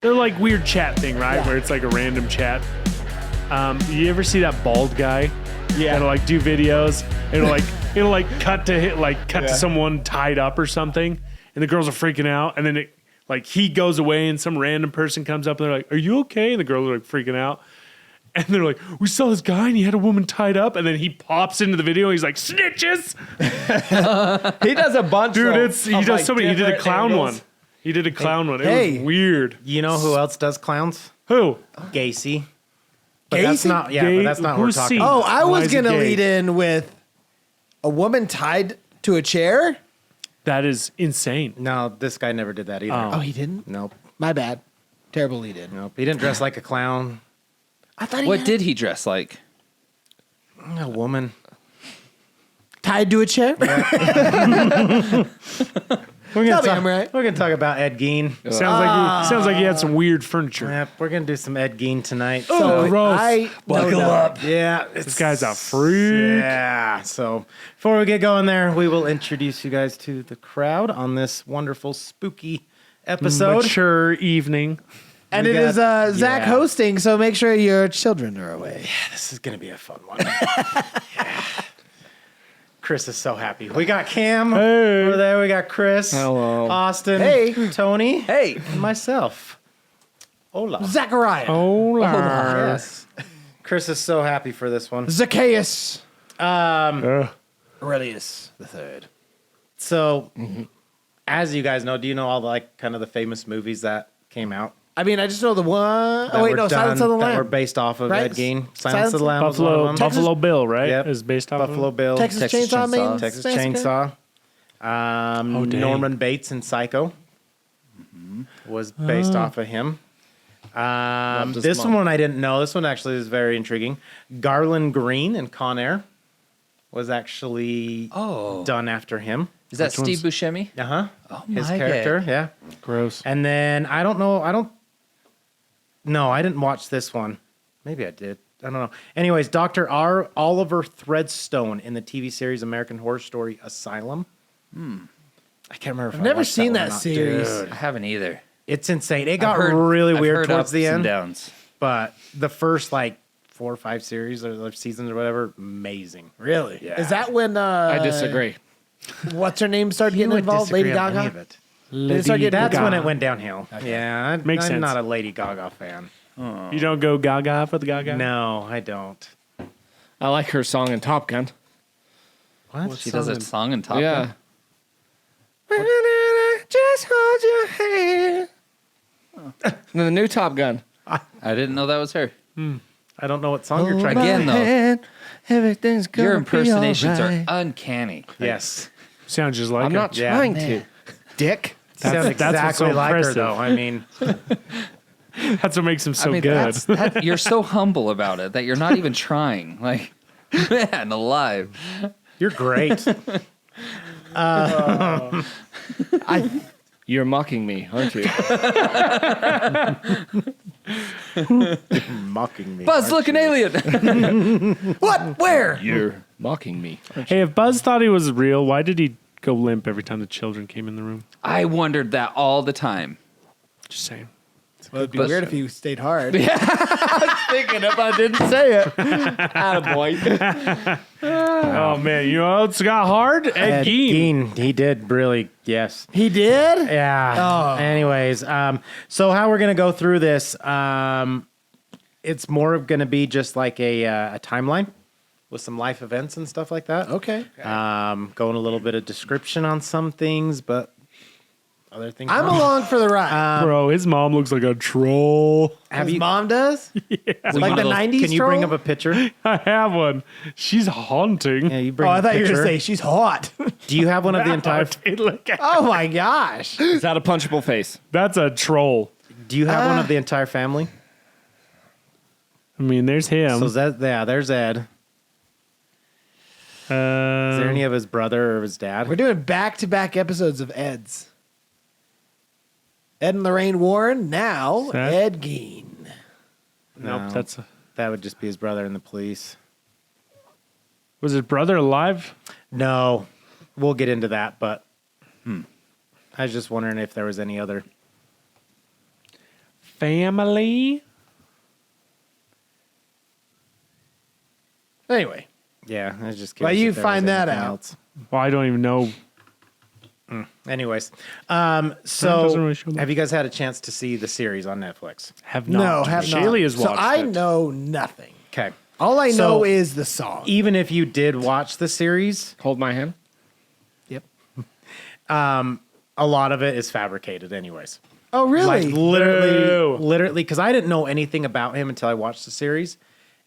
They're like weird chat thing, right? Where it's like a random chat. You ever see that bald guy? Yeah. That'll like do videos. It'll like cut to someone tied up or something, and the girls are freaking out, and then he goes away, and some random person comes up, and they're like, "Are you okay?" And the girls are like freaking out, and they're like, "We saw this guy, and he had a woman tied up," and then he pops into the video, and he's like, "Snitches!" He does a bunch. Dude, he does so many. He did a clown one. He did a clown one. It was weird. You know who else does clowns? Who? Gacy. But Gacy? that's not. Yeah, but that's not what we're talking Gacy? about. Oh, I Why was is he gonna gay? lead in with a woman tied to a chair. That is insane. No, this guy never did that either. Oh, he didn't. Nope. My bad. Terrible lead in. Nope. He didn't dress like a clown. I thought he What did he dress like? A woman. tied to a chair. We're Tell gonna me I'm right. We're gonna talk about Ed Gein. Sounds like he had some weird furniture. Yep, we're gonna do some Ed Gein tonight. Oh, gross. I Buckle up. Yeah, This guy's a freak. Yeah. So before we get going there, we will introduce you guys to the crowd on this wonderful spooky episode. Mature evening. And We it is got- Zach yeah. hosting, so make sure your children are away. This is gonna be a fun one. Yeah. Chris is so happy. We got Cam over there. We got Chris. Hello. Austin. Hey. Tony. Hey. And myself. Hola. Zachariah. Oh, Yes. Chris is so happy for this one. Zacchaeus. Um, Aurelius the Third. So, as you guys know, do you know all the, like, kind of the famous movies that came out? I mean, I just know the one. that Oh, wait, were no, Silence of the That were Lamb. based off of Right? Ed Gein. Silence Silence of the Lamb was one of them. Buffalo Bill, right? Yep. Is based off Buffalo of Bill. Texas Texas Chainsaw Chainsaw. Texas Massacre. Chainsaw. dang. Norman Bates in Psycho was based off of him. his This mom. one I didn't know. This one actually is very intriguing. Garland Green in Con Air was actually done after him. Is that Which Steve Buscemi? Uh-huh. Oh, His my character, God. yeah. Gross. And then I didn't watch this one. Maybe I did. I don't know. Anyways, Dr. R. Oliver Threadstone in the TV series American Horror Story Asylum. I can't remember if I've I never watched seen one or that not. series. Dude, I haven't either. it's insane. It I've got heard- really I've weird heard towards ups the and end. downs. But the first, 4 or 5 series or seasons or whatever, amazing. Really? Yeah. Is that when I disagree. what's her name started getting would involved? Lady disagree on any Gaga? of it. They start getting That's when Gaga. it went downhill. Yeah, Makes I'm sense. not a Lady Gaga fan. You don't go gaga for the gaga? No, I don't. I like her song in Top Gun. What? She does a song in Top Yeah. Gun. Just hold your hand. The new Top Gun. I didn't know that was her. I don't know what song you're trying Again, though, Everything's gonna your impersonations be are alright. uncanny. to. Yes. Sounds just like I'm her. not Yeah. trying to. Dick. Sounds that's what's exactly so like her, impressive. though. I mean, That's what makes him so I mean, good. you're so humble about it that you're not even trying. Like, man, alive. you're great. You're mocking me, aren't you? Mocking me. Buzz looking alien. What? Where? You're mocking me. Hey, if Buzz thought he was real, why did he go limp every time the children came in the room? I wondered that all the time. Just saying. Well, it'd be But- weird if you stayed hard. Thinking if I didn't say it. Attaboy. Oh, man. You know it's got hard? Ed Gein. He did really, yes. He did? Yeah. Oh. Anyways, so how we're going to go through this, it's more of going to be just like a timeline with some life events and stuff like that. Okay. Going a little bit of description on some things, but other things. I'm not. along for the ride. Bro, his mom looks like a troll. His mom does? Like the 90s Can you bring up troll? a picture? I have one. She's haunting. Yeah, you bring Oh, a I thought you were picture. going to say she's hot. Do you have one of the entire? Dude, look at- Oh, my gosh. Is that a punchable face? That's a troll. Do you have one of the entire family? I mean, there's him. So there's Ed. Is there any of his brother or his dad? We're doing back-to-back episodes of Ed's. Ed and Lorraine Warren, now Sad. Ed Gein. Nope, No. that's... That would just be his brother in the police. Was his brother alive? No, we'll get into that, but I was just wondering if there was any other family. Anyway, Yeah, I was just Well, curious you if there was find that anything out. else. Well, I don't even know. Anyways, doesn't so really show much. have you guys had a chance to see the series on Netflix? Have no, not. have not. Shaylee has So watched I it. know nothing. Okay. All I So- know is the song. Even if you did watch the series, Hold my hand. Yep. a lot of it is fabricated anyways. Oh, really? Like Boo. literally, because I didn't know anything about him until I watched the series.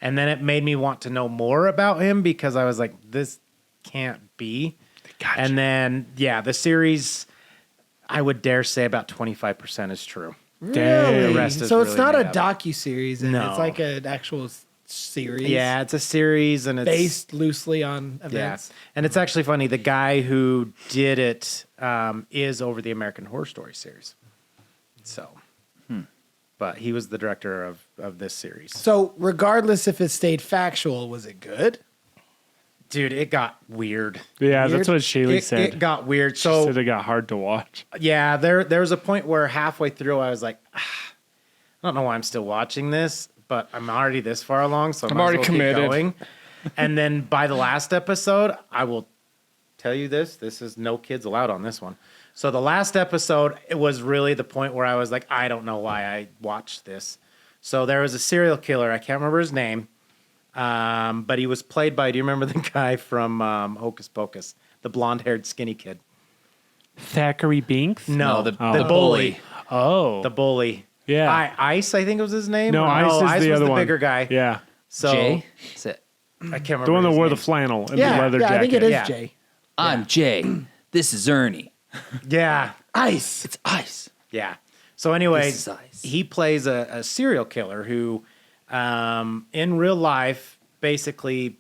And then it made me want to know more about him because I was like, this can't be. Gotcha. And then, yeah, the series, I would dare say about 25% is true. Really? The rest is So it's really not a made up. docu-series. And No. It's like an actual series. Yeah, it's a series and it's Based loosely on Yeah, events. and it's actually funny. The guy who did it is over the American Horror Story series. So, but he was the director of this series. So regardless if it stayed factual, was it good? Dude, it got weird. Yeah, Weird. that's what Shaylee It, said. it got weird. She So said it got hard to watch. yeah, there was a point where halfway through I was like, I don't know why I'm still watching this, but I'm already this far along, so I'm might as already well keep committed. going. And then by the last episode, I will tell you this: this is no kids allowed on this one. So the last episode, it was really the point where I was like, I don't know why I watched this. So there was a serial killer. I can't remember his name, but he was played by. Do you remember the guy from Hocus Pocus, the blonde-haired skinny kid? Thackeray Binks? No, No, the the bully. Oh. The bully. Yeah. Ice, I think was his name. no, Or Ice is the was other the one. bigger guy. Yeah. So Jay? Is it? I can't remember. The one that his wore the name. flannel and Yeah, the leather yeah, jacket. I think it is Yeah. Jay. I'm Jay. This is Ernie. Yeah, Ice. It's ice. yeah. So, anyways, This is Ice. he plays a serial killer who, in real life, basically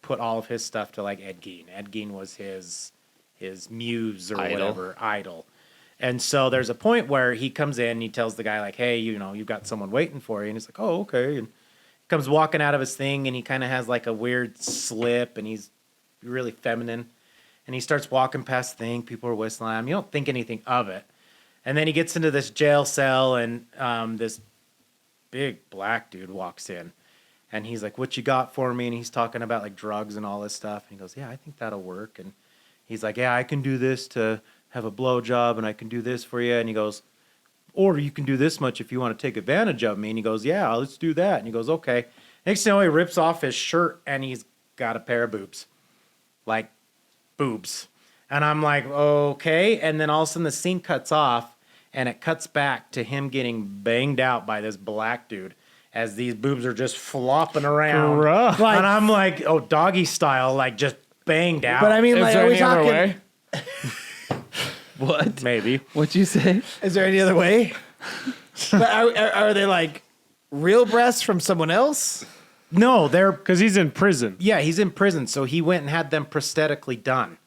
put all of his stuff to like Ed Gein. Ed Gein was his muse or Idol. whatever idol. And so there's a point where he comes in and he tells the guy like, "Hey, you've got someone waiting for you." And he's like, "Oh, okay." And he comes walking out of his thing and he kind of has like a weird slip and he's really feminine. And he starts walking past the thing. People are whistling at him. You don't think anything of it. And then he gets into this jail cell and this big black dude walks in. And he's like, "What you got for me?" And he's talking about like drugs and all this stuff. And he goes, "Yeah, I think that'll work." And he's like, "Yeah, I can do this to have a blowjob and I can do this for you." And he goes, "Or you can do this much if you want to take advantage of me." And he goes, "Yeah, let's do that." And he goes, "Okay." Next thing you know, he rips off his shirt and he's got a pair of boobs. Like boobs. And I'm like, okay. And then all of a sudden the scene cuts off and it cuts back to him getting banged out by this black dude as these boobs are just flopping around. Gross. And I'm like, oh, doggy style, like just banged out. But I mean, Is like, there are we any other talking? way? What? maybe. What'd you say? Is there any other way? But are they like real breasts from someone else? No, they're, Because he's in prison. yeah, he's in prison. So he went and had them prosthetically done.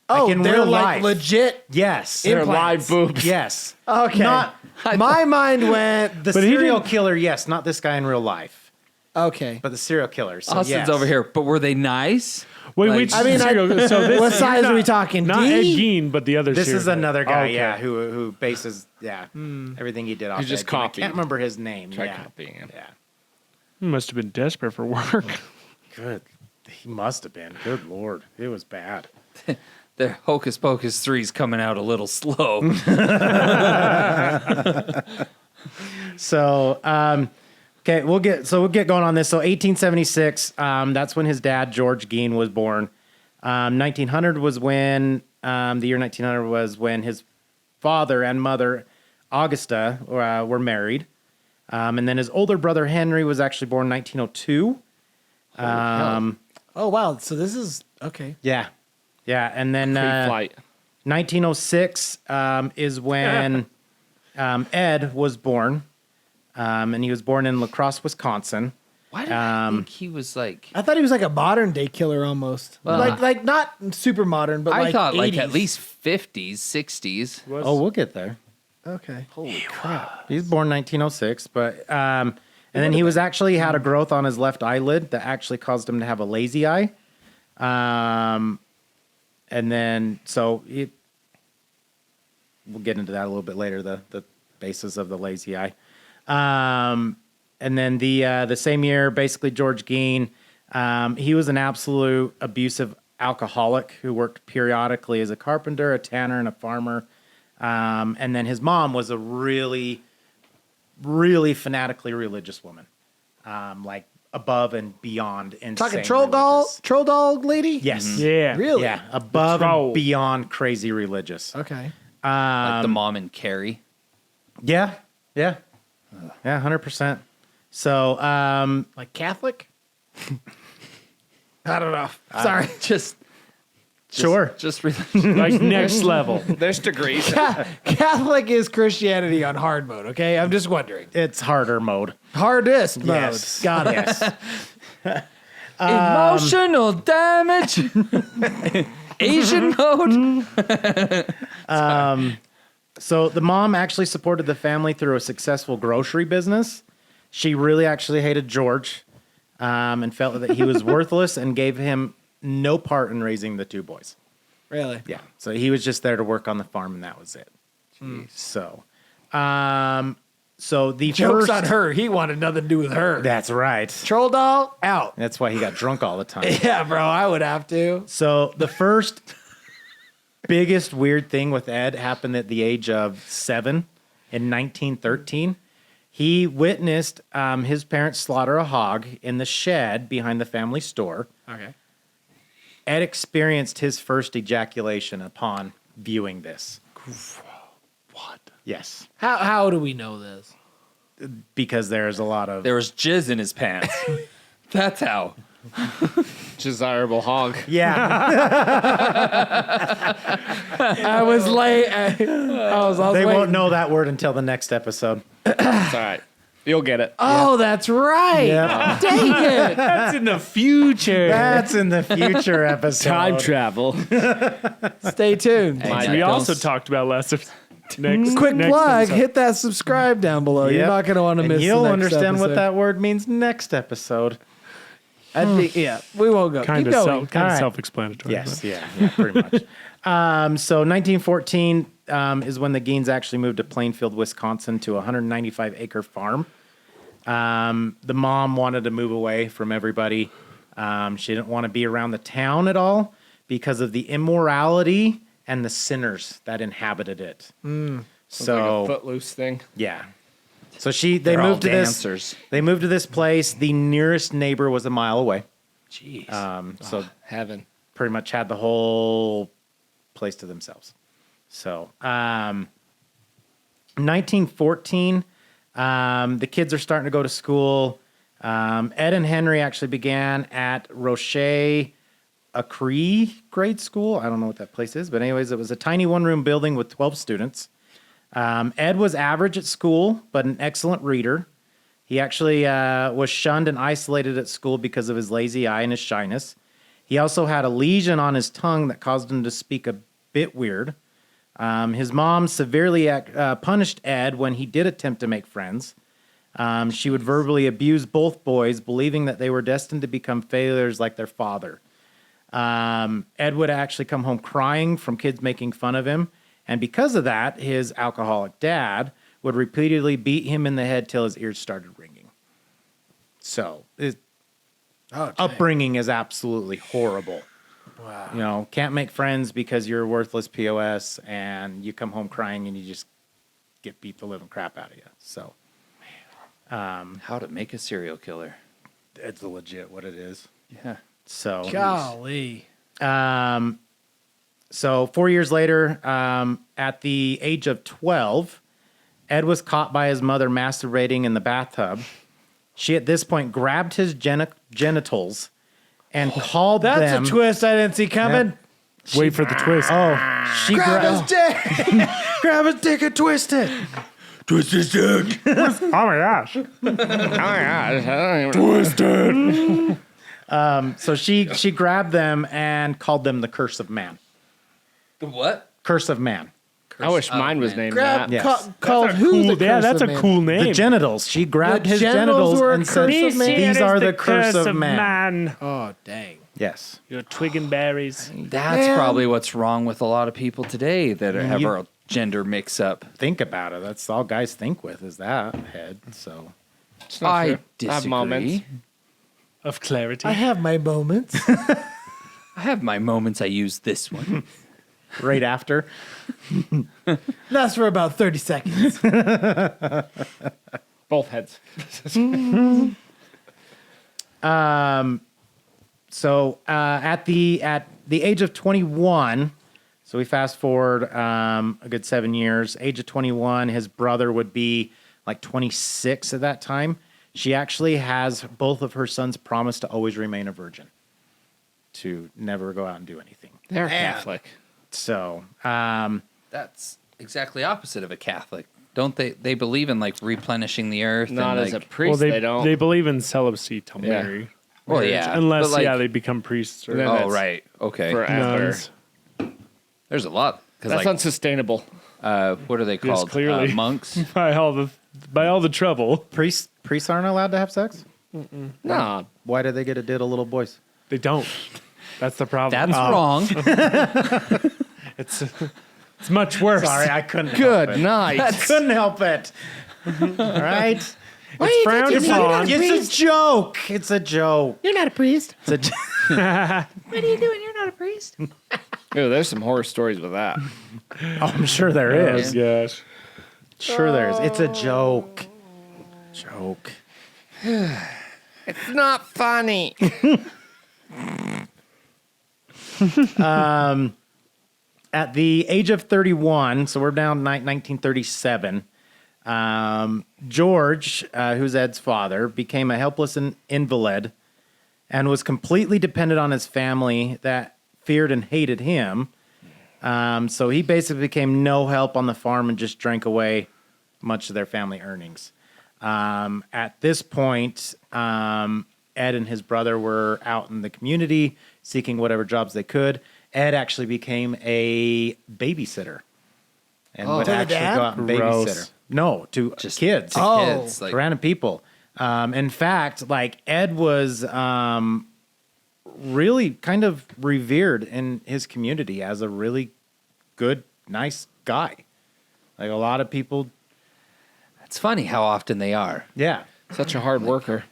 Oh, in they're real like life. legit. Yes. They're Implants. live boobs. Yes. Okay. Not My mind went. the But he serial didn't- killer, yes. Not this guy in real life, Okay. but the serial killer. So Austin's yes. over here. But were they nice? Wait, Like- which I mean, serial- so this what is size not- are we talking? Not D? Ed Gein, but the other This serial is killer. another guy, Okay. yeah, who bases, everything he did off. He's just Ed Gein. I copied. can't remember his name. Try yeah. copying him. Yeah. He must have been desperate for work. Good. He must have been. Good lord, it was bad. The Hocus Pocus 3's coming out a little slow. So, okay, we'll get going on this. So, 1876. That's when his dad George Gein was born. 1900 was when the year 1900 was when his father and mother Augusta were married. And then his older brother Henry was actually born 1902. Oh wow. So this is okay. Yeah. Yeah. And then Pre-flight. 1906 is when Ed was born. And he was born in La Crosse, Wisconsin. Why did I think he was like... I thought he was like a modern day killer almost. Well, like not super modern, but I like thought 80s. like at least 50s, 60s. Oh, we'll get there. Okay. Holy crap. He's born 1906, but and then he was actually had a growth on his left eyelid that actually caused him to have a lazy eye. And then we'll get into that a little bit later, the basis of the lazy eye. And then the same year, basically George Gein, he was an absolute abusive alcoholic who worked periodically as a carpenter, a tanner, and a farmer. And then his mom was a really, really fanatically religious woman, like above and beyond insane. Talking religious. troll dog lady? Yes. Yeah. Really? Yeah, above troll. and beyond crazy religious. Okay. Like the mom in Carrie. Yeah, 100%. So, Like Catholic? I don't know. Sorry. Just sure. Like next level. There's degrees. Catholic is Christianity on hard mode, okay? I'm just wondering. It's harder mode. Hardest mode. Yes. Got it. Yes. Emotional damage. Asian mode. So the mom actually supported the family through a successful grocery business. She really actually hated George and felt that he was worthless and gave him no part in raising the two boys. Really? Yeah. So he was just there to work on the farm and that was it. So, so the Joke's first on her. He wanted nothing to do with her. That's right. Troll doll, out. That's why he got drunk all the time. Yeah, bro, I would have to. So the first biggest weird thing with Ed happened at the age of 7 in 1913. He witnessed his parents slaughter a hog in the shed behind the family store. Okay. Ed experienced his first ejaculation upon viewing this. What? Yes, How do we know this? because there's a lot of There was jizz in his pants. That's how. Desirable hog. yeah. I was late. I was They waiting. won't know that word until the next episode. It's all right. You'll get it. Oh, that's right. Yeah. Dang it. That's in the future. That's in the future episode. Time travel. Stay tuned. Hey, We don't also s- talked about lesser. Next, Quick next plug. episode. Hit that subscribe down below. You're Yep. not going to want to And miss you'll the next understand what episode. that word means next episode. I think, yeah, we won't go. Kind Keep of going. All right. self-explanatory. Yes, yeah, pretty much. So 1914 is when the Geins actually moved to Plainfield, Wisconsin, to a 195-acre farm. The mom wanted to move away from everybody. She didn't want to be around the town at all because of the immorality and the sinners that inhabited it. So Like a footloose thing. yeah. So they They're all moved to this. dancers. They moved to this place. The nearest neighbor was a mile away. Jeez. So Heaven. pretty much had the whole place to themselves. So, 1914, the kids are starting to go to school. Ed and Henry actually began at Rocher Acree grade school. I don't know what that place is, but anyways, it was a tiny one-room building with 12 students. Ed was average at school, but an excellent reader. He actually was shunned and isolated at school because of his lazy eye and his shyness. He also had a lesion on his tongue that caused him to speak a bit weird. His mom severely punished Ed when he did attempt to make friends. She would verbally abuse both boys, believing that they were destined to become failures like their father. Ed would actually come home crying from kids making fun of him. And because of that, his alcoholic dad would repeatedly beat him in the head till his ears started ringing. So his upbringing is absolutely horrible. Wow. You know, can't make friends because you're a worthless POS and you come home crying and you just get beat the living crap out of you. So How to make a serial killer. it's legit what it is. Yeah. So Golly. So 4 years later, at the age of 12, Ed was caught by his mother masturbating in the bathtub. She, at this point, grabbed his genitals and called That's them. a twist I didn't see coming. Wait for the twist. Oh, she grabbed dick. Grab his dick and twist it. Twist his dick. Oh my gosh. Oh my gosh. I don't even So she grabbed them and called them the curse of man. The what? Curse of man. I wish mine was man. named Grab, that. Yes. called who Cool. the Yeah, curse that's of a man? cool name. The genitals. She grabbed The his genitals genitals were a and said, curse of man? "These are the curse of man." Oh, dang. Yes. You're twig and berries. That's Man. probably what's wrong with a lot of people today that have You- are gender mix-up. think about it. That's all guys think with is that head. So It's not I true. I have disagree. moments. Of clarity. I have my moments. I have my moments. I use this one. right after. Lasts for about 30 seconds. Both heads. So at the age of 21, so we fast forward a good 7 years. Age of 21, his brother would be like 26 at that time. She actually has both of her sons promised to always remain a virgin, to never go out and do anything. They're Catholic. So That's exactly opposite of a Catholic. Don't they? They believe in like replenishing the earth. Not and, as like, a priest, they don't. They believe in celibacy till Yeah. marry. Well, yeah. Unless, but, like, they become priests or Then Oh, that's right. Okay. forever. nuns. There's a lot. Because That's like, unsustainable. what are they called? clearly. Monks. By all the trouble. priests aren't allowed to have sex? No. Why do they get to diddle little boys? They don't. That's the problem. That's wrong. It's much worse. Sorry, I couldn't. Good help it. night. Couldn't help it. All right. It's frowned upon. It's a joke. It's a joke. You're not a priest. It's a What are you doing? You're not a priest. Ew, there's some horror stories with that. I'm sure there Oh, is. gosh. Sure there is. It's a joke. Joke. It's not funny. At the age of 31, so we're down 1937, George, who's Ed's father, became a helpless invalid and was completely dependent on his family that feared and hated him. So he basically became no help on the farm and just drank away much of their family earnings. At this point, Ed and his brother were out in the community seeking whatever jobs they could. Ed actually became a babysitter and would To the actually dad? go out and Gross. babysitter. No, to Just kids. to Oh. kids. Like, Random people. In fact, like Ed was really kind of revered in his community as a really good, nice guy. Like a lot of people, it's funny how often they are. yeah. Such a hard worker.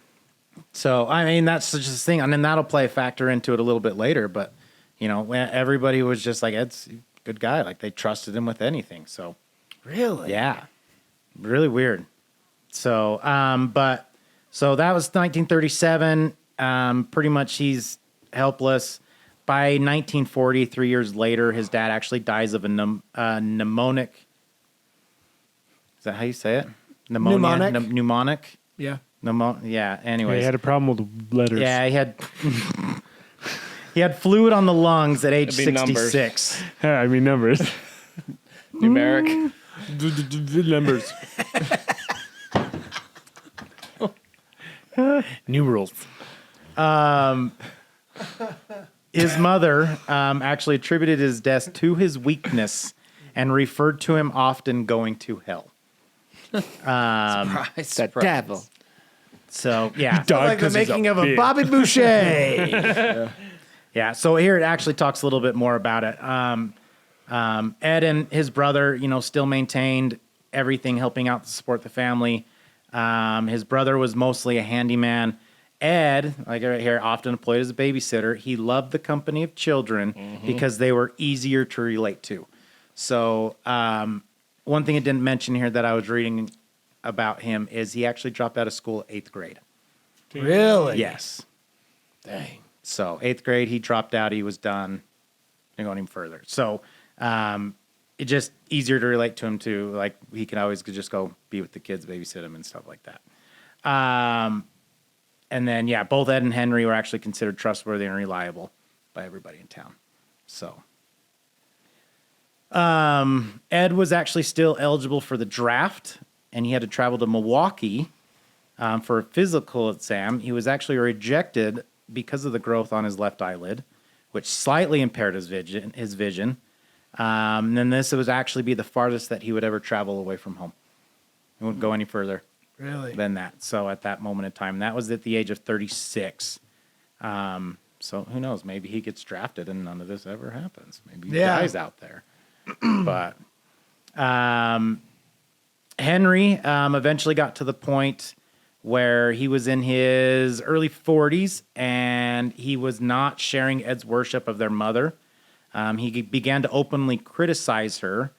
So I mean, that's just the thing, and then that'll play a factor into it a little bit later. But you know, everybody was just like, Ed's a good guy. Like they trusted him with anything. So Really? yeah, really weird. So, so that was 1937. Pretty much he's helpless. By 1940, 3 years later, his dad actually dies of a pneumonic. Is that how you say it? Pneumonia? Pneumonic? Pneumonic? Yeah. Yeah. Yeah, Anyways, he had a problem with letters. yeah, he had he had fluid on the lungs at age It'd be numbers. 66. I mean numbers. Numeric. Numbers. Numerals. His mother actually attributed his death to his weakness and referred to him often going to hell. Surprise, The surprise. devil. So yeah, Died Like the 'cause he's making of a bitch. Bobby Boucher. yeah. So here it actually talks a little bit more about it. Ed and his brother, still maintained everything, helping out to support the family. His brother was mostly a handyman. Ed, like right here, often employed as a babysitter. He loved the company of children because they were easier to relate to. So one thing I didn't mention here that I was reading about him is he actually dropped out of school at 8th grade. Really? Yes. Dang. So 8th grade, he dropped out. He was done. Didn't go any further. So it's just easier to relate to him too. Like he can always just go be with the kids, babysit them, and stuff like that. And then yeah, both Ed and Henry were actually considered trustworthy and reliable by everybody in town. So Ed was actually still eligible for the draft, and he had to travel to Milwaukee for a physical exam. He was actually rejected because of the growth on his left eyelid, which slightly impaired his vision. And then this would actually be the farthest that he would ever travel away from home. He wouldn't go any further Really? than that. So at that moment in time, that was at the age of 36. So who knows? Maybe he gets drafted and none of this ever happens. Maybe he Yeah. dies out there. But Henry eventually got to the point where he was in his early 40s and he was not sharing Ed's worship of their mother. He began to openly criticize her.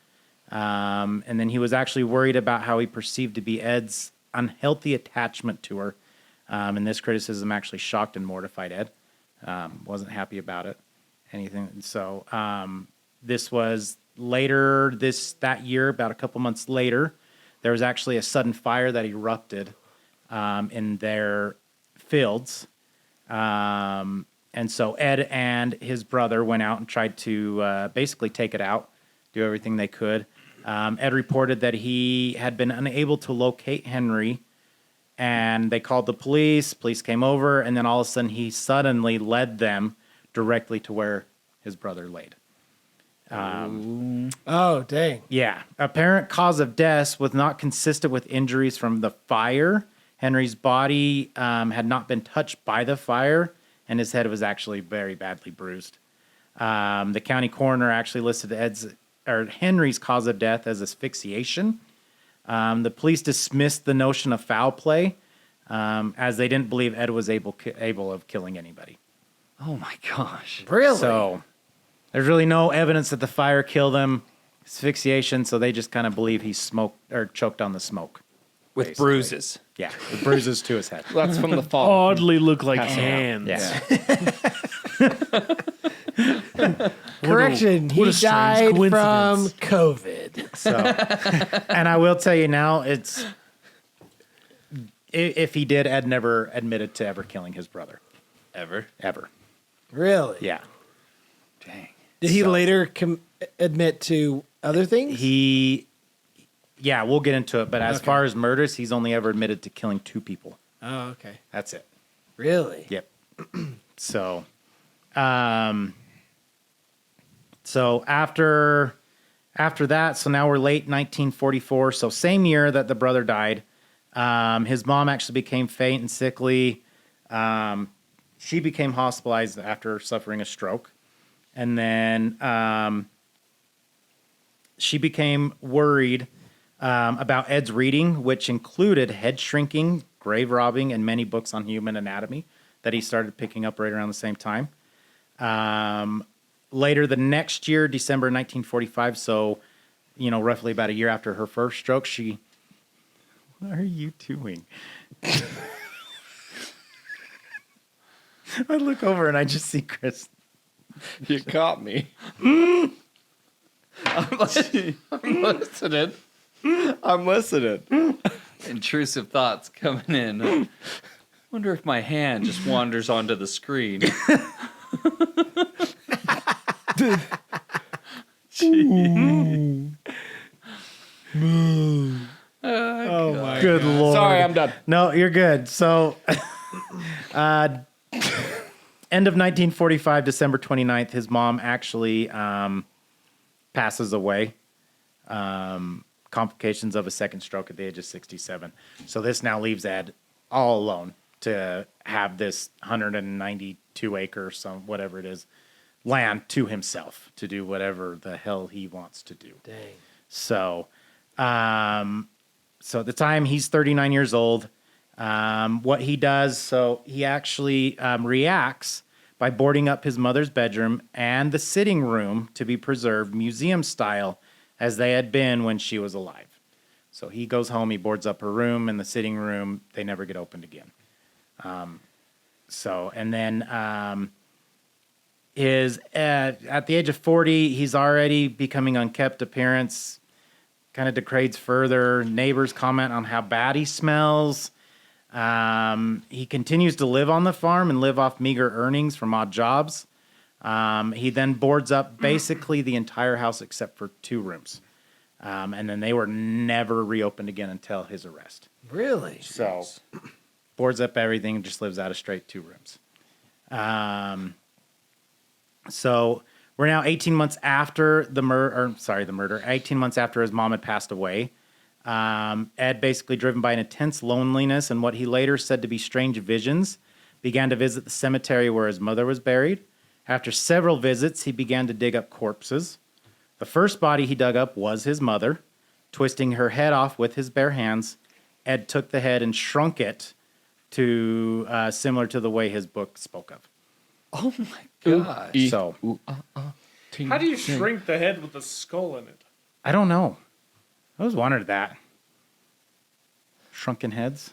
And then he was actually worried about how he perceived to be Ed's unhealthy attachment to her. And this criticism actually shocked and mortified Ed. Wasn't happy about it, anything. So this was later that year, about a couple months later, there was actually a sudden fire that erupted in their fields. And so Ed and his brother went out and tried to basically take it out, do everything they could. Ed reported that he had been unable to locate Henry, and they called the police. Police came over, and then all of a sudden he suddenly led them directly to where his brother laid. Oh, dang. Yeah. Apparent cause of death was not consistent with injuries from the fire. Henry's body had not been touched by the fire, and his head was actually very badly bruised. The county coroner actually listed Henry's cause of death as asphyxiation. The police dismissed the notion of foul play as they didn't believe Ed was able of killing anybody. Oh my gosh. Really? So there's really no evidence that the fire killed him. Asphyxiation, so they just kind of believe he smoked or choked on the smoke. With basically. bruises. Yeah, with bruises to his head. That's from the fall. Oddly look like hands. Yeah. Correction, what a he strange died from coincidence. COVID. So, and I will tell you now, if he did, Ed never admitted to ever killing his brother. Ever? Really? Yeah. Dang. Did he later admit to other things? Yeah, we'll get into it. But as Okay. far as murders, he's only ever admitted to killing 2 people. Oh, okay. That's it. Really? Yep. So, so after that, so now we're late 1944. So same year that the brother died, his mom actually became faint and sickly. She became hospitalized after suffering a stroke. And then she became worried about Ed's reading, which included head shrinking, grave robbing, and many books on human anatomy that he started picking up right around the same time. Later the next year, December 1945, so, roughly about a year after her first stroke, what are you doing? I look over and I just see Chris. You caught me. I'm listening. I'm listening. Intrusive thoughts coming in. Wonder if my hand just wanders onto the screen. Oh, my Good Lord. Sorry, I'm done. No, you're good. So, end of 1945, December 29th, his mom actually passes away. Complications of a second stroke at the age of 67. So this now leaves Ed all alone to have this 192 acre, whatever it is, land to himself to do whatever the hell he wants to do. Dang. So, so at the time he's 39 years old. What he does, so he actually reacts by boarding up his mother's bedroom and the sitting room to be preserved museum style as they had been when she was alive. So he goes home, he boards up her room and the sitting room. They never get opened again. And then at the age of 40, he's already becoming unkempt appearance, kind of degrades further. Neighbors comment on how bad he smells. He continues to live on the farm and live off meager earnings from odd jobs. He then boards up basically the entire house except for 2 rooms. And then they were never reopened again until his arrest. Really? So boards up everything and just lives out of straight 2 rooms. So we're now 18 months after the murder, 18 months after his mom had passed away. Ed, basically driven by an intense loneliness and what he later said to be strange visions, began to visit the cemetery where his mother was buried. After several visits, he began to dig up corpses. The first body he dug up was his mother. Twisting her head off with his bare hands, Ed took the head and shrunk it to similar to the way his book spoke of. Oh my gosh. So How do you shrink the head with the skull in it? I don't know. I always wondered that. Shrunken heads.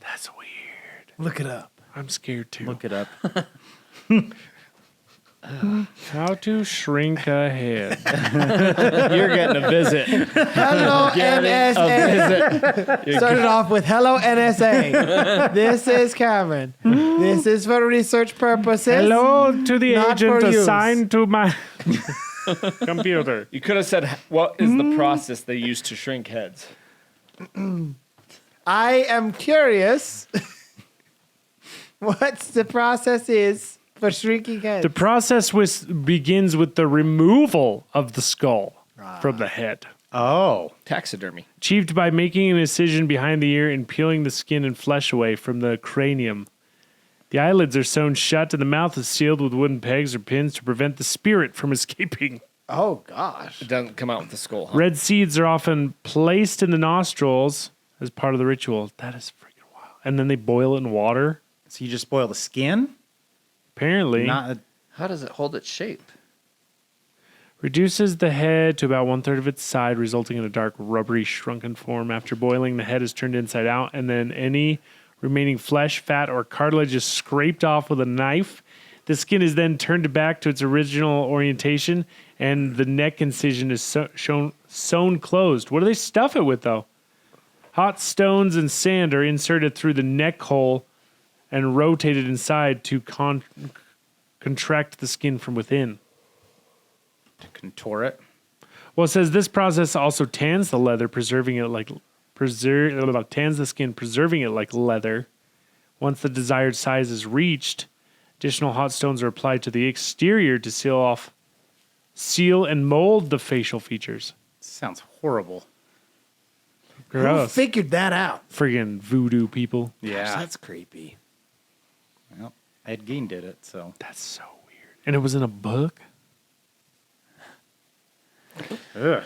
That's weird. Look it up. I'm scared too. Look it up. How to shrink a head. You're getting a visit. Hello, NSA. Started off with hello, NSA. This is Cameron. This is for research purposes. Hello to the Not agent for use. assigned to my computer. You could have said, what is the process they use to shrink heads? I am curious what the process is for shrinking heads. The process begins with the removal of the skull from the head, Oh. Taxidermy. achieved by making an incision behind the ear and peeling the skin and flesh away from the cranium. The eyelids are sewn shut and the mouth is sealed with wooden pegs or pins to prevent the spirit from escaping. Oh, gosh. It doesn't come out with the skull, huh? Red seeds are often placed in the nostrils as part of the ritual. That is freaking wild. And then they boil it in water. So you just boil the skin? Apparently. How does it hold its shape? Reduces the head to about 1/3 of its side, resulting in a dark, rubbery, shrunken form. After boiling, the head is turned inside out, and then any remaining flesh, fat, or cartilage is scraped off with a knife. The skin is then turned back to its original orientation, and the neck incision is sewn closed. What do they stuff it with, though? Hot stones and sand are inserted through the neck hole and rotated inside to contract the skin from within. To contour it. Well, it says this process also tans the leather, preserving it like tans the skin, preserving it like leather. Once the desired size is reached, additional hot stones are applied to the exterior to seal and mold the facial features. Sounds horrible. Who Gross. figured that out? Friggin' voodoo people. Yeah. That's creepy. Well, Ed Gein did it, so. That's so weird. And it was in a book? Ugh.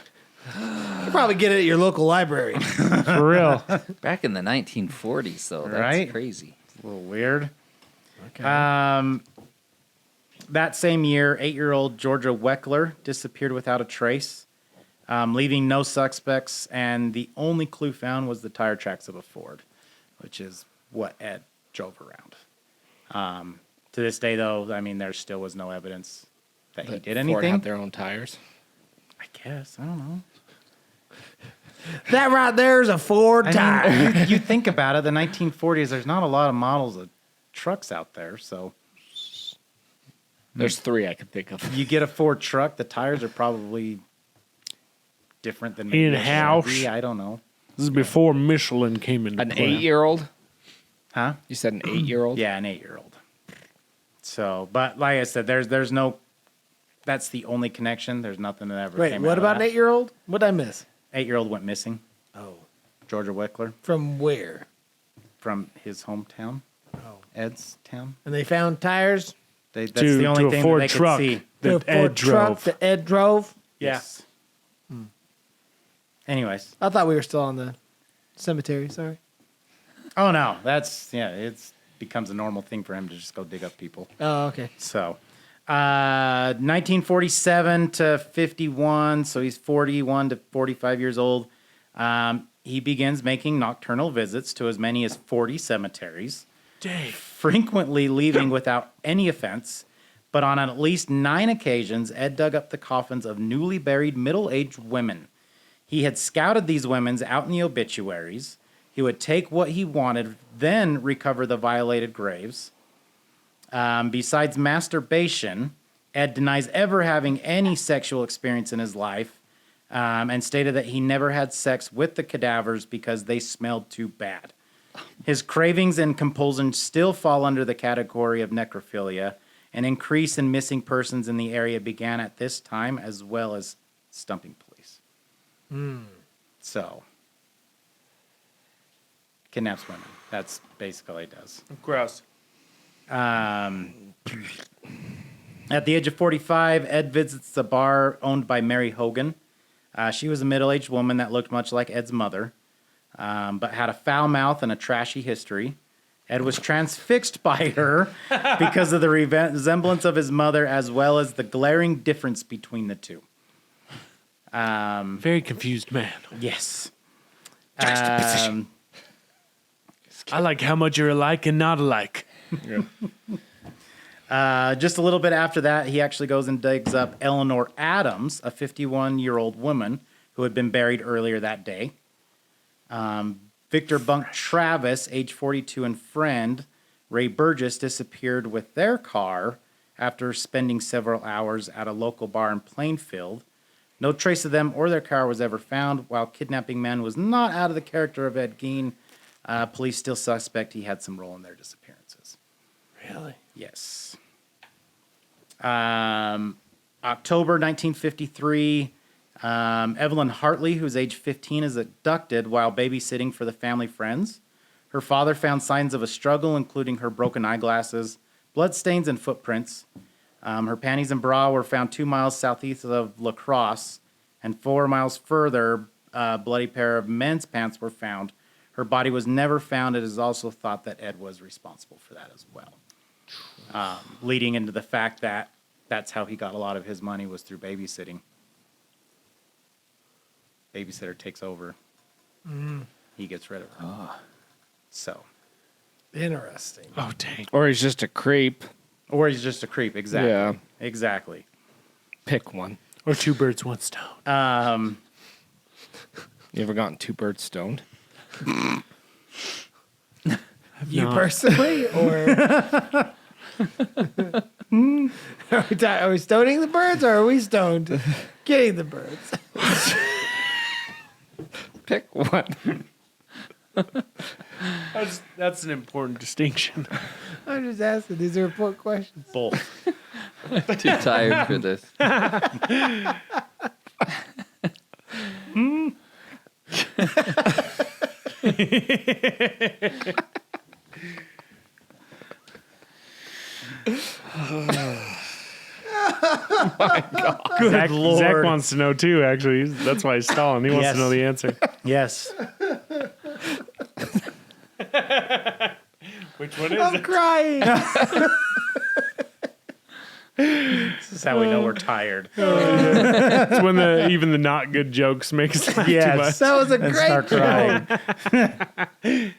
You probably get it at your local library. For real. Back in the 1940s, though. That's Right? crazy. A little weird. That same year, 8-year-old Georgia Weckler disappeared without a trace, leaving no suspects, and the only clue found was the tire tracks of a Ford, which is what Ed drove around. To this day, though, I mean, there still was no evidence that he did Ford anything. had their own tires. I guess. I don't know. That right there is a Ford tire. I mean, you think about it, the 1940s, there's not a lot of models of trucks out there, so There's 3 I could think of. you get a Ford truck, the tires are probably different than maybe a In-house. Chevy, I don't know. This is before Michelin came into An play. 8-year-old? Huh? You said an 8-year-old? Yeah, an 8-year-old. So, but like I said, there's no. That's the only connection. There's nothing that ever Wait, came what out of about an that. 8-year-old? What did I miss? 8-year-old went missing. Oh. Georgia Weckler From where? from his hometown, Oh. Ed's town. And they found tires? That's the only to a thing Ford that they truck could see. that The Ed Ford truck drove. that Ed drove? Yes. Anyways. I thought we were still on the cemetery. Sorry. Oh no, it's becomes a normal thing for him to just go dig up people. Oh, okay. So, 1947 to 51, so he's 41 to 45 years old. He begins making nocturnal visits to as many as 40 cemeteries, frequently leaving without any offense. But on at least 9 occasions, Ed dug up the coffins of newly buried middle-aged women. He had scouted these women out in the obituaries. He would take what he wanted, then recover the violated graves. Besides masturbation, Ed denies ever having any sexual experience in his life, and stated that he never had sex with the cadavers because they smelled too bad. His cravings and compulsions still fall under the category of necrophilia. An increase in missing persons in the area began at this time, as well as stumping police. So, kidnaps women. That's basically what he does. Gross. And At the age of 45, Ed visits a bar owned by Mary Hogan. She was a middle-aged woman that looked much like Ed's mother, but had a foul mouth and a trashy history. Ed was transfixed by her because of the resemblance of his mother, as well as the glaring difference between the two. Very confused man. Yes. I like how much you're alike and not alike. Just a little bit after that, he actually goes and digs up Eleanor Adams, a 51-year-old woman who had been buried earlier that day. Victor Bunk Travis, age 42, and friend Ray Burgess disappeared with their car after spending several hours at a local bar in Plainfield. No trace of them or their car was ever found. While kidnapping man was not out of the character of Ed Gein, police still suspect he had some role in their disappearances. Really? Yes. October 1953, Evelyn Hartley, who's age 15, is abducted while babysitting for the family friends. Her father found signs of a struggle, including her broken eyeglasses, bloodstains, and footprints. Her panties and bra were found 2 miles southeast of La Crosse, and 4 miles further, a bloody pair of men's pants were found. Her body was never found. It is also thought that Ed was responsible for that as well, leading into the fact that that's how he got a lot of his money was through babysitting. Babysitter takes over. He gets rid of her. So. Interesting. Oh, dang. Or he's just a creep. Or he's just a creep. Exactly. Yeah. Exactly. Pick one. Or two birds, one stone. You ever gotten 2 birds stoned? You personally, or are we stoning the birds, or are we stoned getting the birds? Pick one. That's an important distinction. I'm just asking. These are important questions. Both. Too tired for this. Good Lord. Zach wants to know too, actually. That's why he's stalling. He wants Yes. to know the answer. Yes. Which one is I'm it? crying. This is how we know we're tired. It's when even the not good jokes make us laugh too Yes. much. That was a And great start joke. crying.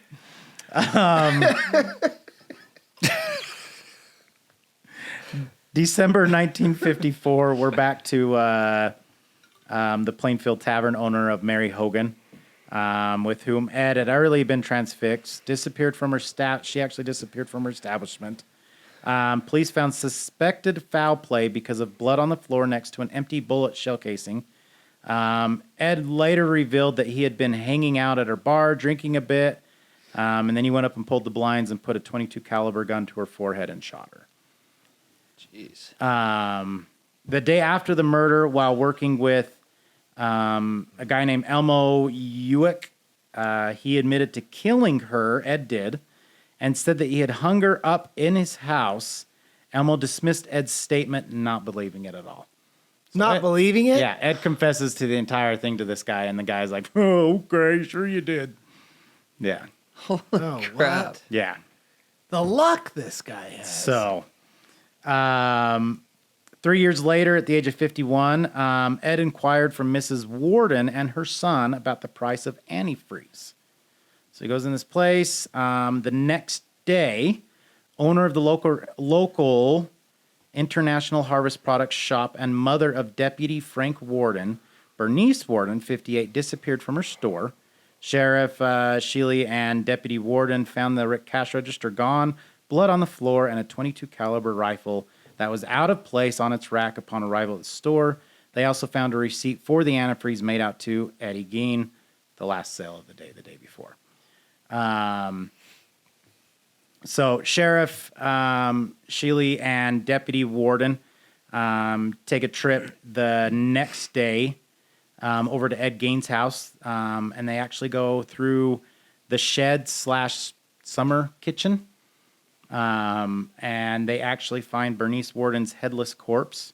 December 1954, we're back to the Plainfield Tavern owner of Mary Hogan, with whom Ed had already been transfixed, disappeared from her She actually disappeared from her establishment. Police found suspected foul play because of blood on the floor next to an empty bullet shell casing. Ed later revealed that he had been hanging out at her bar, drinking a bit, and then he went up and pulled the blinds and put a .22 caliber gun to her forehead and shot her. Jeez. The day after the murder, while working with a guy named Elmo Ewick, he admitted to killing her, Ed did, and said that he had hung her up in his house. Elmo dismissed Ed's statement, not believing it at all. Not believing it? Yeah, Ed confesses to the entire thing to this guy, and the guy's like, "Oh, okay, sure you did." Yeah, Oh, crap. what? yeah. The luck this guy has. So, 3 years later, at the age of 51, Ed inquired from Mrs. Warden and her son about the price of antifreeze. So he goes in this place. The next day, owner of the local International Harvest Products shop and mother of Deputy Frank Warden, Bernice Warden, 58, disappeared from her store. Sheriff Shealy and Deputy Warden found the cash register gone, blood on the floor, and a .22 caliber rifle that was out of place on its rack upon arrival at the store. They also found a receipt for the antifreeze made out to Eddie Gein, the last sale of the day before. So Sheriff Shealy and Deputy Warden take a trip the next day over to Ed Gein's house, and they actually go through the shed / summer kitchen And they actually find Bernice Warden's headless corpse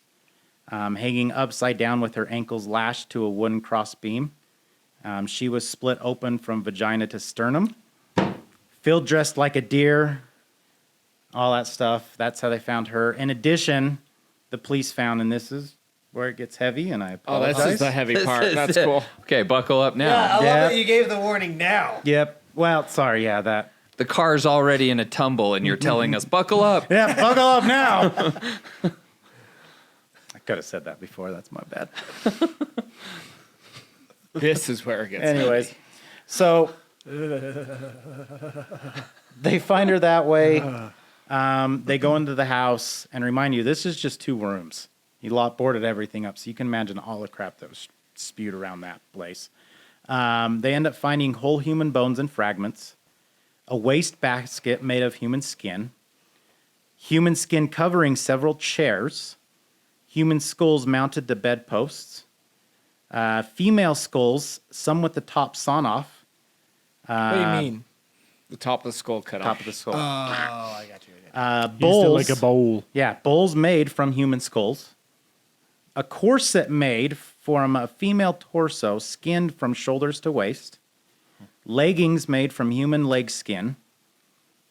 hanging upside down with her ankles lashed to a wooden crossbeam. She was split open from vagina to sternum, field dressed like a deer, all that stuff. That's how they found her. In addition, the police found, and this is where it gets heavy, and I apologize. This is the heavy part. That's cool. Okay, buckle up now. Yeah, I love Yep. that you gave the warning now. Yep. Well, sorry, yeah, that. The car's already in a tumble, and you're telling us, buckle up. Yeah, buckle up now. I could have said that before. That's my bad. This is where it gets Anyways, so they find her that way. They go into the house, and remind you, this is just 2 rooms. He boarded everything up, so you can imagine all the crap that was spewed around that place. They end up finding whole human bones and fragments, a waste basket made of human skin covering several chairs, human skulls mounted to bedposts, female skulls, some with the top sawn off. What do you mean? The top of the skull cut Top off. of the skull. Oh, I got you. Bowls. Used it like a bowl. Yeah, bowls made from human skulls. A corset made from a female torso, skinned from shoulders to waist. Leggings made from human leg skin.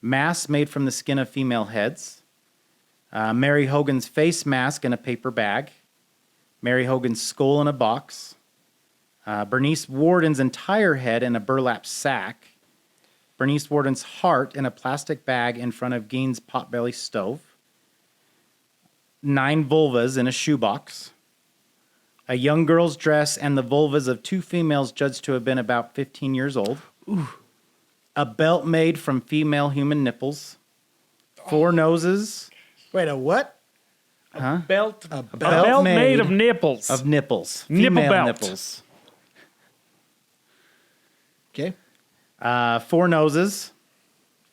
Masks made from the skin of female heads. Mary Hogan's face mask in a paper bag. Mary Hogan's skull in a box. Bernice Warden's entire head in a burlap sack. Bernice Warden's heart in a plastic bag in front of Gein's potbelly stove. 9 vulvas in a shoebox. A young girl's dress and the vulvas of 2 females judged to have been about 15 years old. Ooh. A belt made from female human nipples. 4 noses. Wait, a what? Huh? Belt. A A belt made of nipples. Of nipples. Nipple Female belt. nipples. Okay. 4 noses.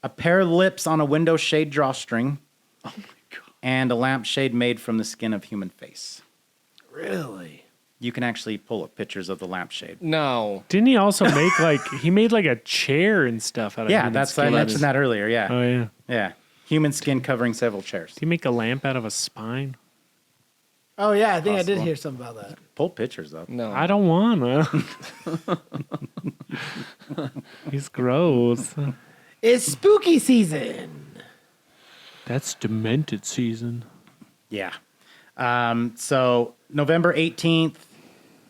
A pair of lips on a window shade drawstring. Oh my God. And a lampshade made from the skin of human face. Really? You can actually pull up pictures of the lampshade. No. Didn't he also make he made like a chair and stuff out of Yeah, human I skin? mentioned that earlier. Yeah. Oh yeah. Yeah. Human skin covering several chairs. Did he make a lamp out of a spine? Oh, yeah, I think I did Possible. hear something about that. Pull pictures up. No. I don't want to. He's gross. It's spooky season. That's demented season. Yeah. So November 18th.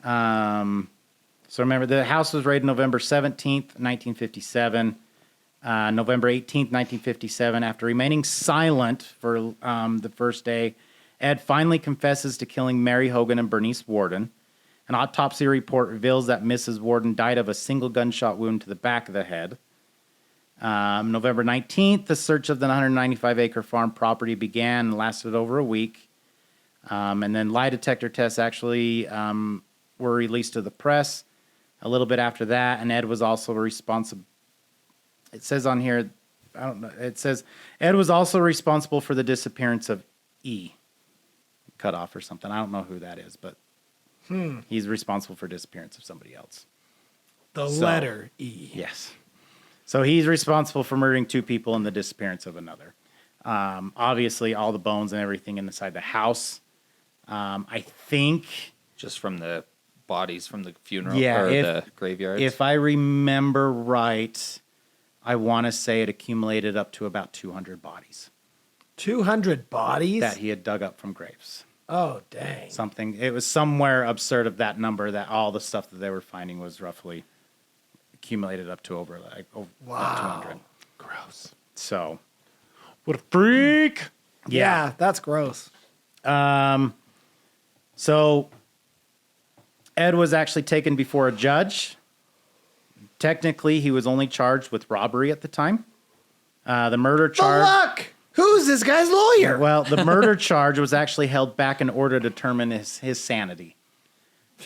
So remember, the house was raided November 17th, 1957. November 18th, 1957. After remaining silent for the first day, Ed finally confesses to killing Mary Hogan and Bernice Warden. An autopsy report reveals that Mrs. Warden died of a single gunshot wound to the back of the head. November 19th, the search of the 195-acre farm property began and lasted over a week. And then lie detector tests actually were released to the press a little bit after that, and Ed was also responsible. It says on here, I don't know, it says Ed was also responsible for the disappearance of E. Cut off or something. I don't know who that is, but he's responsible for disappearance of somebody else. The letter E. Yes. So he's responsible for murdering 2 people and the disappearance of another. Obviously, all the bones and everything inside the house. I think, Just from the bodies from the funeral Yeah, or if- the graveyards. if I remember right, I want to say it accumulated up to about 200 bodies 200 bodies? that he had dug up from graves. Oh, dang. Something. It was somewhere absurd of that number that all the stuff that they were finding was roughly accumulated up to over about 200. Gross. So, What a freak. Yeah, that's gross. So Ed was actually taken before a judge. Technically, he was only charged with robbery at the time. The murder The charge. luck! Who's this guy's lawyer? Well, the murder charge was actually held back in order to determine his sanity.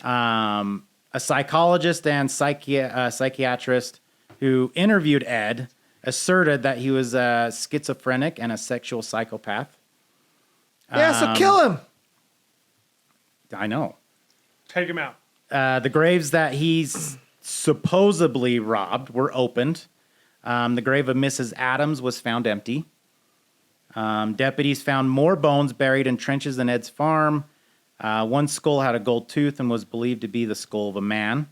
A psychologist and psychiatrist who interviewed Ed asserted that he was schizophrenic and a sexual psychopath. Yeah, so kill him. I know. Take him out. The graves that he's supposedly robbed were opened. The grave of Mrs. Adams was found empty. Deputies found more bones buried in trenches in Ed's farm. One skull had a gold tooth and was believed to be the skull of a man.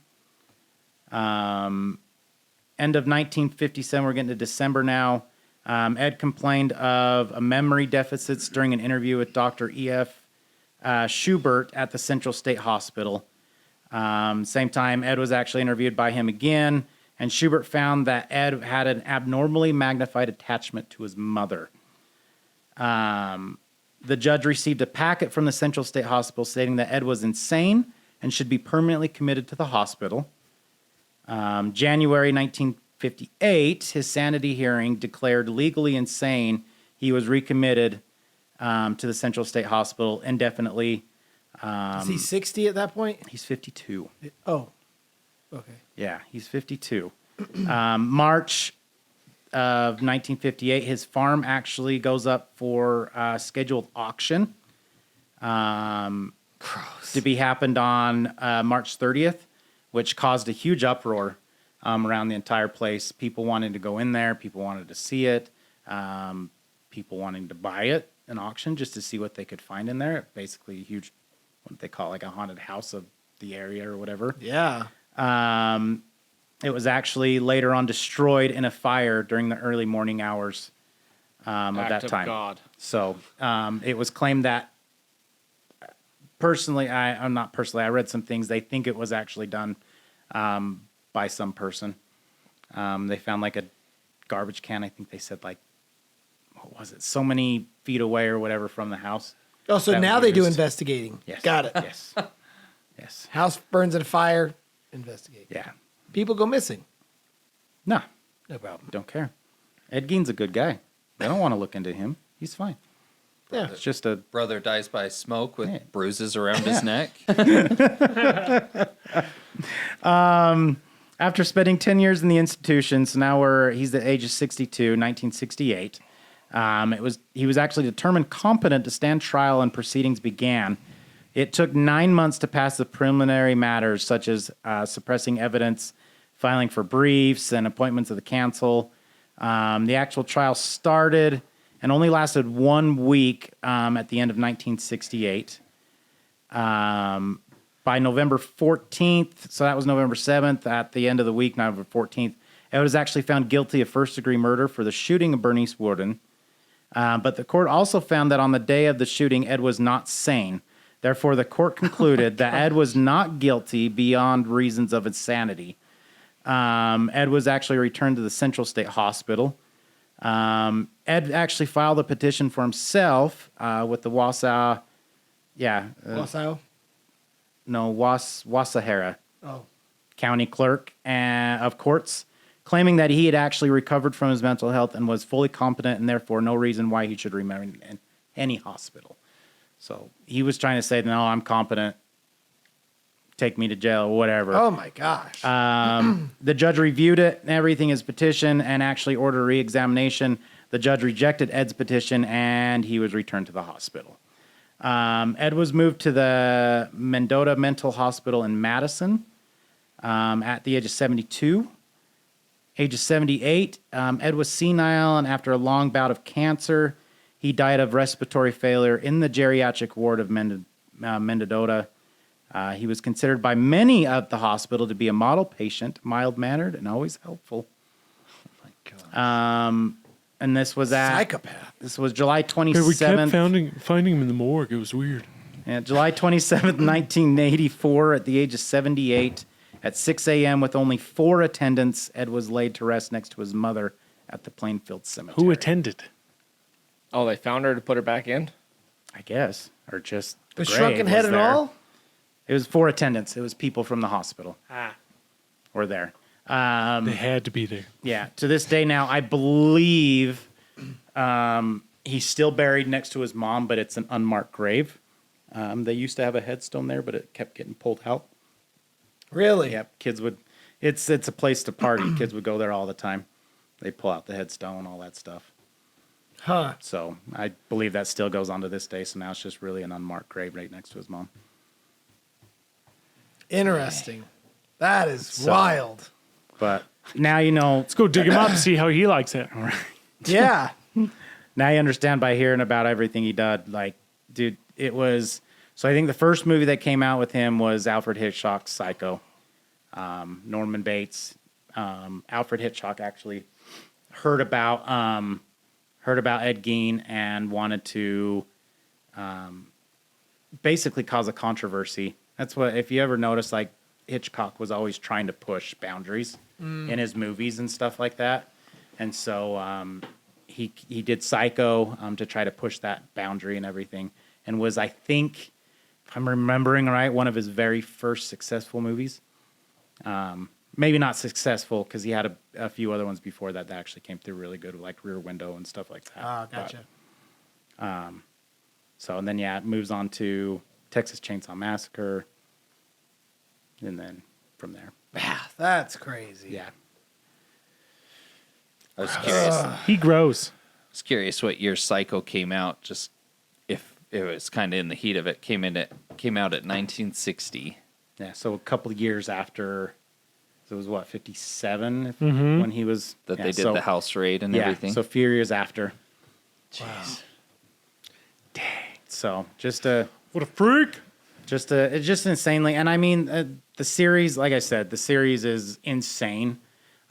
End of 1957, we're getting to December now. Ed complained of a memory deficits during an interview with Dr. E.F. Schubert at the Central State Hospital. Same time, Ed was actually interviewed by him again, and Schubert found that Ed had an abnormally magnified attachment to his mother. The judge received a packet from the Central State Hospital stating that Ed was insane and should be permanently committed to the hospital. January 1958, his sanity hearing declared legally insane. He was recommitted to the Central State Hospital indefinitely. Is he 60 at that point? He's 52. Oh, okay. Yeah, he's 52. March of 1958, his farm actually goes up for a scheduled auction to be happened on March 30th, which caused a huge uproar around the entire place. People wanted to go in there. People wanted to see it. People wanting to buy it in auction just to see what they could find in there. Basically a huge, what they call like a haunted house of the area or whatever. Yeah. It was actually later on destroyed in a fire during the early morning hours of that time. God. So it was claimed that personally, I read some things. They think it was actually done by some person. They found like a garbage can. I think they said like, what was it? So many feet away or whatever from the house. Oh, so That now was they do used. investigating. Yes. Got it. Yes. Yes. House burns in a fire, investigate. Yeah. People go missing. No, No problem. don't care. Ed Gein's a good guy. They don't want to look into him. He's fine. Yeah. It's just a Brother dies by smoke with Yeah. bruises around his neck. After spending 10 years in the institution, so now he's the age of 62, 1968. He was actually determined competent to stand trial and proceedings began. It took 9 months to pass the preliminary matters, such as suppressing evidence, filing for briefs, and appointments of the counsel. The actual trial started and only lasted 1 week at the end of 1968. By November 14th, so that was November 7th, at the end of the week, November 14th, Ed was actually found guilty of first-degree murder for the shooting of Bernice Worden. But the court also found that on the day of the shooting, Ed was not sane. Therefore, the court concluded that Ed was not guilty beyond reasons of insanity. Ed was actually returned to the Central State Hospital. Ed actually filed a petition for himself with the Wasahara Oh. County Clerk of Courts, claiming that he had actually recovered from his mental health and was fully competent and therefore no reason why he should remain in any hospital. So he was trying to say, no, I'm competent. Take me to jail or whatever. Oh, my gosh. The judge reviewed it and everything, his petition, and actually ordered a re-examination. The judge rejected Ed's petition, and he was returned to the hospital. Ed was moved to the Mendota Mental Hospital in Madison at the age of 72. Age of 78, Ed was senile, and after a long bout of cancer, he died of respiratory failure in the geriatric ward of Mendota. He was considered by many at the hospital to be a model patient, mild-mannered, and always helpful. Oh, my God. And this was Psychopath. This was July 27th. We kept finding him in the morgue. It was weird. Yeah, July 27th, 1984, at the age of 78, at 6 a.m., with only 4 attendants, Ed was laid to rest next to his mother at the Plainfield Cemetery. Who attended? Oh, they found her to put her back in? I guess. Or just the The grave shrunken was head and there. all? It was 4 attendants. It was people from the hospital. Were there. They had to be there. Yeah, to this day now, I believe he's still buried next to his mom, but it's an unmarked grave. They used to have a headstone there, but it kept getting pulled out. Really? Yep, kids would. It's a place to party. Kids would go there all the time. They pull out the headstone, all that stuff. Huh. So I believe that still goes on to this day. So now it's just really an unmarked grave right next to his mom. Interesting. That is So- wild. But now you know. Let's go dig him up, see how he likes it. Yeah. now you understand by hearing about everything he did. Like, dude, it was. So I think the first movie that came out with him was Alfred Hitchcock's Psycho. Norman Bates. Alfred Hitchcock actually heard about Ed Gein and wanted to basically cause a controversy. That's what, if you ever notice, like Hitchcock was always trying to push boundaries in his movies and stuff like that. And so he did Psycho to try to push that boundary and everything, and was, I think, if I'm remembering right, one of his very first successful movies. Maybe not successful because he had a few other ones before that actually came through really good, like Rear Window and stuff like that. Oh, gotcha. But, so, and then, it moves on to Texas Chainsaw Massacre. And then from there. That's crazy. Yeah. I was curious. He grows. I was curious what year Psycho came out. Just if it was kind of in the heat of it, came out at 1960. Yeah, so a couple of years after, so it was what, 57 Mm-hmm. when he was... That they did the house raid and yeah, everything. so a few years after. Jeez. Dang. So just a... What a freak. It's just insanely... And I mean, the series, like I said, the series is insane.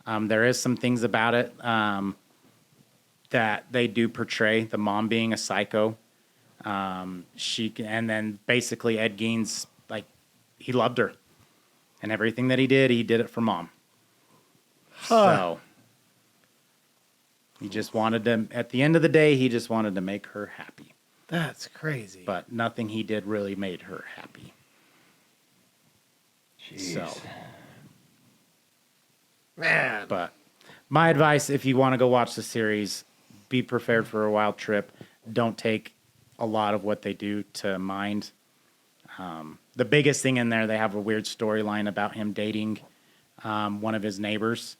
There is some things about it that they do portray, the mom being a psycho. And then basically Ed Gein's, like, he loved her. And everything that he did it for mom. So he just wanted to, at the end of the day, he just wanted to make her happy. That's crazy. But nothing he did really made her happy. Jeez. So, Man. but my advice, if you want to go watch the series, be prepared for a wild trip. Don't take a lot of what they do to mind. The biggest thing in there, they have a weird storyline about him dating one of his neighbors.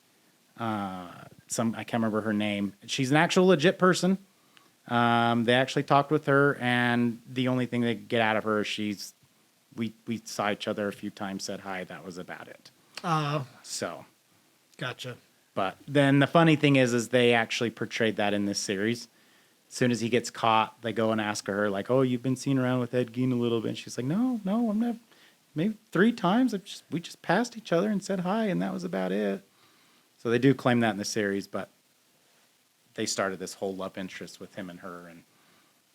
I can't remember her name. She's an actual legit person. They actually talked with her, and the only thing they get out of her is we saw each other a few times, said hi. That was about it. So, Gotcha. but then the funny thing is they actually portrayed that in this series. As soon as he gets caught, they go and ask her, like, "Oh, you've been seen around with Ed Gein a little bit." And she's like, "No, I'm not. Maybe 3 times. We just passed each other and said hi, and that was about it." So they do claim that in the series, but they started this whole love interest with him and her, and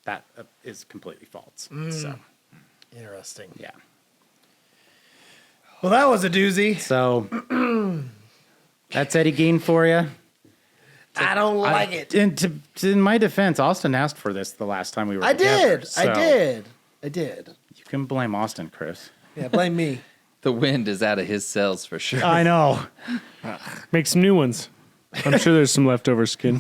that is completely false. So, Interesting. yeah. Well, that was a doozy. So that's Eddie Gein for you. I don't like it. And in my defense, Austin asked for this the last time we were together. I did. You can blame Austin, Chris. Yeah, blame me. The wind is out of his sails for sure. I know. Make some new ones. I'm sure there's some leftover skin.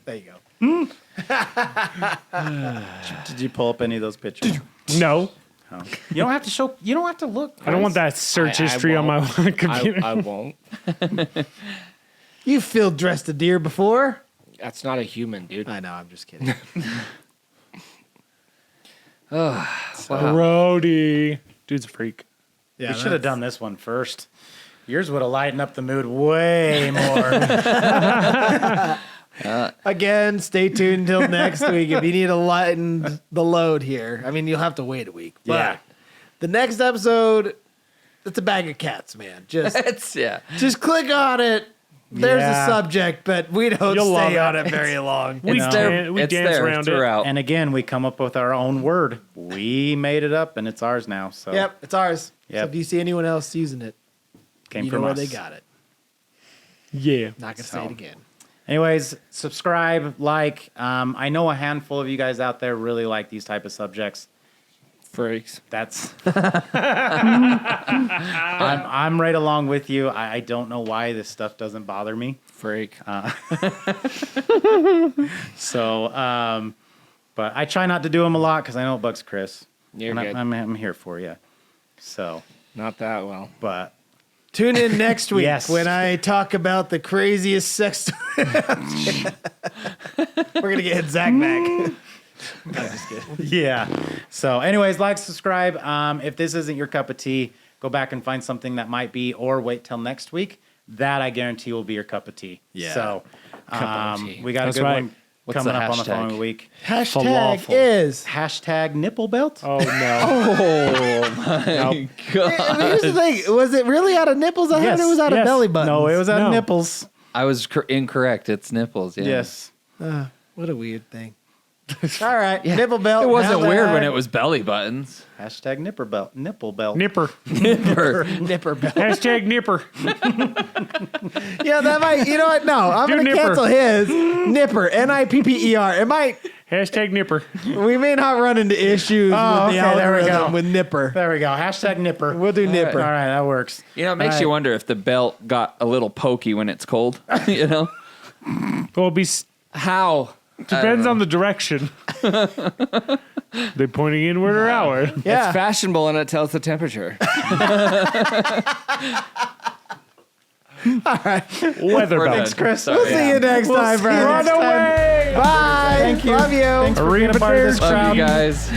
There you go. Did you pull up any of those pictures? No. Oh. You don't have to show. You don't have to look. I don't want that search history on my computer. I won't. You field dressed a deer before? That's not a human, dude. I know. I'm just kidding. Brody. Dude's a freak. Yeah, We should have done this one first. Yours would have lightened up the mood way more. Again, stay tuned until next week if you need to lighten the load here. I mean, you'll have to wait a week. But Yeah. the next episode, it's a bag of cats, man. It's, yeah. Just click on it. There's Yeah. a subject, but we don't You'll stay love on it. it very long. We, know. we It's dance there around it. throughout. And again, we come up with our own word. We made it up, and it's ours now. So Yep, it's ours. Yep. So if you see anyone else using it, came you from know where us. they got it. Yeah. Not gonna So. say it again. Anyways, subscribe, like. I know a handful of you guys out there really like these type of subjects. Freaks. That's I'm right along with you. I don't know why this stuff doesn't bother me. Freak. So, but I try not to do them a lot because I know it bugs Chris. You're And good. I'm here for you. So, Not that well. but Tune in next week Yes. when I talk about the craziest sex story. We're gonna get Zach back. yeah. So, anyways, like, subscribe. If this isn't your cup of tea, go back and find something that might be, or wait till next week. That I guarantee will be your cup of tea. Yeah. So Cup of tea. we got That's a good right. one What's coming the up on the hashtag? following week. Hashtag Falafel. is. Hashtag nipple belt. Oh no. Oh my god! I mean, here's the thing. Was it really out of nipples? I heard it was out of yes. belly buttons. No, it was out of No. nipples. I was incorrect. It's nipples. Yeah. Yes. What a weird thing. All right. Nipple belt. It wasn't Hashtag- weird when it was belly buttons. Hashtag nipper belt. Nipple belt. Nipper. Nipper belt. Hashtag nipper. Yeah, that might. You know what? No, I'm Do going to nipper. cancel his nipper. Nipper. It might. Hashtag nipper. We may not run into issues Oh, with the okay, there we algorithm go. with nipper. There we go. Hashtag nipper. We'll do nipper. All right, that works. You know, it makes you wonder if the belt got a little pokey when it's cold. You know, Well, How? depends on the direction. They pointing inward or outward. Yeah. It's fashionable and it tells the temperature. Weather We're belt. done. Chris. Sorry. We'll see you next time, see you friends. Run away. Bye. Thank you. Love you. Thanks for being a part of this Love crowd. you guys.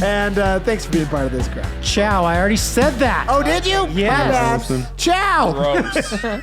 And thanks for being part of this crowd. Ciao. I already said that. Oh, did you? Yes. My bad. Ciao.